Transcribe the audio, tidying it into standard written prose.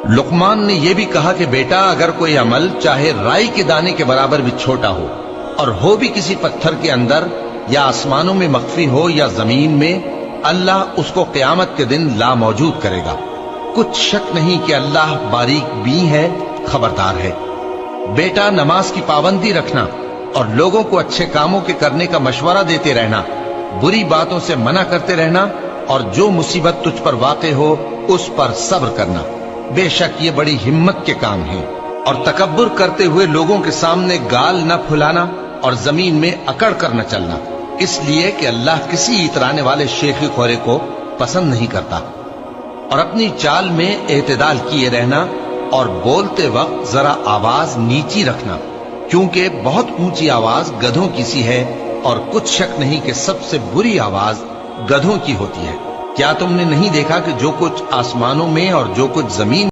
لقمان نے یہ بھی کہا کہ بیٹا اگر کوئی عمل چاہے رائی کے دانے کے برابر بھی چھوٹا ہو اور ہو بھی کسی پتھر کے اندر یا آسمانوں میں مخفی ہو یا زمین میں، اللہ اس کو قیامت کے دن لا موجود کرے گا۔ کچھ شک نہیں کہ اللہ باریک بین ہے، خبردار ہے۔ بیٹا نماز کی پابندی رکھنا اور لوگوں کو اچھے کاموں کے کرنے کا مشورہ دیتے رہنا، بری باتوں سے منع کرتے رہنا، اور جو مصیبت تجھ پر واقع ہو اس پر صبر کرنا، بے شک یہ بڑی ہمت کے کام ہیں۔ اور تکبر کرتے ہوئے لوگوں کے سامنے گال نہ پھلانا اور زمین میں اکڑ کر نہ چلنا، اس لیے کہ اللہ کسی اترانے والے شیخی خورے کو پسند نہیں کرتا۔ اور اپنی چال میں اعتدال کیے رہنا اور بولتے وقت ذرا آواز نیچی رکھنا، کیونکہ بہت اونچی آواز گدھوں کی سی ہے، اور کچھ شک نہیں کہ سب سے بری آواز گدھوں کی ہوتی ہے۔ کیا تم نے نہیں دیکھا کہ جو کچھ آسمانوں میں اور جو کچھ زمین